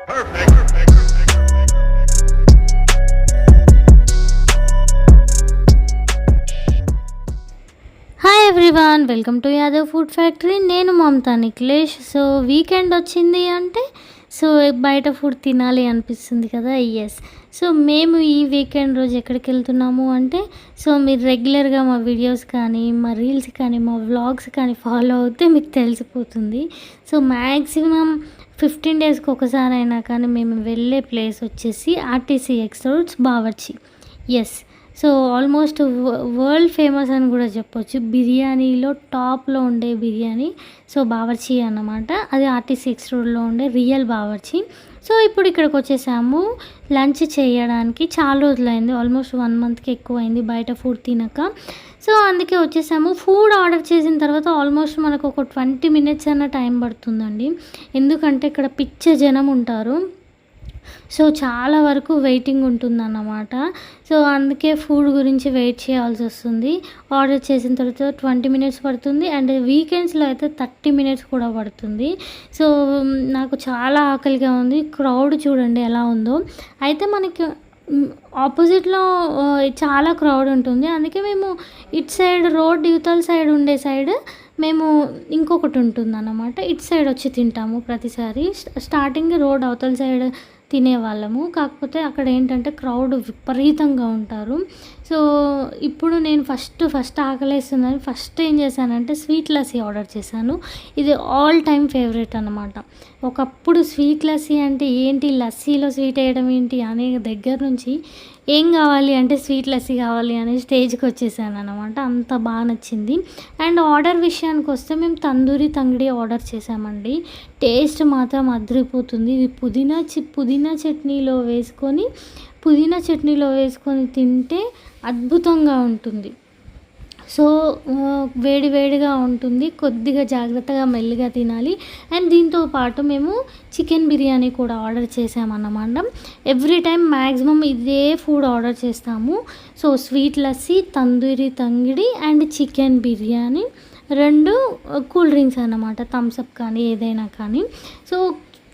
Hi everyone, welcome to Yadav food factory. నేను Mamata Nikhilesh. So weekend వచ్చింది అంటే బయట ఫుడ్ తినాలి అనిపిస్తుంది కదా. సో మేము ఈ వీకెండ్ రోజు ఎక్కడికి వెళ్తున్నాము అంటే మీరు రెగ్యులర్గా మా వీడియోస్ కానీ, మా రీల్స్ కానీ, మా వ్లాగ్స్ కానీ ఫాలో అవుతే మీకు తెలిసిపోతుంది. మ్యాక్సిమం 15 డేస్కి ఒకసారి అయినా కానీ మేము వెళ్ళే ప్లేస్ వచ్చేసి RTC X roads Bawarchi. Almost world famous అని కూడా చెప్పొచ్చు. బిర్యానీలో టాప్లో ఉండే బిర్యానీ బావర్చి అన్నమాట. అది ఆర్టీసీ ఎక్స్ రోడ్లో ఉండే రియల్ బావర్చి. ఇప్పుడు ఇక్కడికి వచ్చేసాము లంచ్ చేయడానికి. చాలా రోజులైంది, ఆల్మోస్ట్ 1 మంత్కి ఎక్కువ అయింది బయట ఫుడ్ తినక. అందుకే వచ్చేసాము. ఫుడ్ ఆర్డర్ చేసిన తర్వాత ఆల్మోస్ట్ మనకు ఒక 20 మినిట్స్ అన్న టైం పడుతుందండి. ఎందుకంటే ఇక్కడ పిచ్చ జనం ఉంటారు. చాలా వరకు వెయిటింగ్ ఉంటుందన్నమాట. అందుకే ఫుడ్ గురించి వెయిట్ చేయాల్సి వస్తుంది. ఆర్డర్ చేసిన తర్వాత 20 మినిట్స్ పడుతుంది, అండ్ వీకెండ్స్లో అయితే 30 మినిట్స్ కూడా పడుతుంది. నాకు చాలా ఆకలిగా ఉంది. క్రౌడ్ చూడండి ఎలా ఉందో. అయితే మనకి ఆపోజిట్లో చాలా క్రౌడ్ ఉంటుంది. అందుకే మేము ఇటు సైడ్ రోడ్ యువతల సైడ్ ఉండే సైడ్ మేము ఇంకొకటి ఉంటుందన్నమాట. ఇటు సైడ్ వచ్చి తింటాము ప్రతిసారి. స్టార్టింగ్ రోడ్ అవతల సైడ్ తినేవాళ్ళము. కాకపోతే అక్కడ ఏంటంటే క్రౌడ్ విపరీతంగా ఉంటారు. ఇప్పుడు నేను ఫస్ట్ ఆకలేస్తుందని ఫస్ట్ ఏం చేశానంటే స్వీట్ లస్సీ ఆర్డర్ చేశాను. ఇది ఆల్ టైమ్ ఫేవరెట్ అన్నమాట. ఒకప్పుడు స్వీట్ లస్సీ అంటే ఏంటి, లస్సీలో స్వీట్ వేయడం ఏంటి అనే దగ్గర నుంచి ఏం కావాలి అంటే స్వీట్ లస్సీ కావాలి అనే స్టేజ్కి వచ్చేసాను అనమాట. అంత బాగా నచ్చింది. అండ్ ఆర్డర్ విషయానికి వస్తే మేము తందూరి తంగిడి ఆర్డర్ చేసామండి. టేస్ట్ మాత్రం అదిరిపోతుంది. ఇది పుదీనా చట్నీలో వేసుకొని తింటే అద్భుతంగా ఉంటుంది. వేడిగా ఉంటుంది. కొద్దిగా జాగ్రత్తగా మెల్లిగా తినాలి. అండ్ దీంతో పాటు మేము చికెన్ బిర్యానీ కూడా ఆర్డర్ చేసామన్నమాట. ఎవ్రీ టైం మ్యాక్సిమం ఇదే ఫుడ్ ఆర్డర్ చేస్తాము. Sweet lassi, tandoori tangdi and chicken biryani, 2 cool drinks అన్నమాట. థమ్స్అప్ కానీ ఏదైనా కానీ.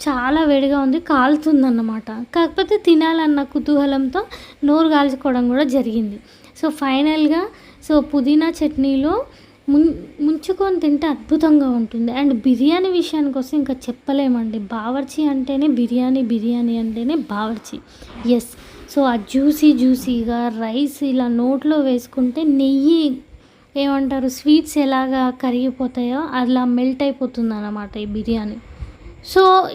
చాలా వేడిగా ఉంది, కాలుతుందన్నమాట. కాకపోతే తినాలన్న కుతూహలంతో నోరు కాల్చుకోవడం కూడా జరిగింది. ఫైనల్గా పుదీనా చట్నీలో ముంచుకొని తింటే అద్భుతంగా ఉంటుంది. అండ్ బిర్యానీ విషయానికి వస్తే ఇంకా చెప్పలేమండి. బావర్చి అంటేనే బిర్యానీ అంటేనే బావర్చి. ఆ జ్యూసీగా రైస్ ఇలా నోట్లో వేసుకుంటే నెయ్యి ఏమంటారు స్వీట్స్ ఎలాగా కరిగిపోతాయో అలా మెల్ట్ అయిపోతుంది అన్నమాట ఈ బిర్యానీ.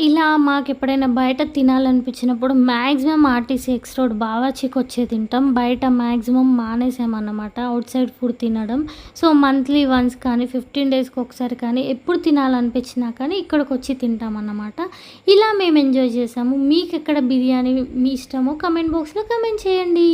ఇలా మాకు ఎప్పుడైనా బయట తినాలనిపించినప్పుడు మ్యాక్సిమం ఆర్టీసీ ఎక్స్ రోడ్ బావర్చికి వచ్చే తింటాం. బయట మ్యాక్సిమం మానేసామన్నమాట అవుట్ సైడ్ ఫుడ్ తినడం. మంత్లీ వన్స్ కానీ 15 డేస్కి ఒకసారి కానీ ఎప్పుడు తినాలనిపించినా కానీ ఇక్కడికి వచ్చి తింటామన్నమాట. ఇలా మేము ఎంజాయ్ చేసాము. మీకు ఎక్కడ బిర్యానీ మీ ఇష్టమో కమెంట్ బాక్స్లో కమెంట్ చేయండి.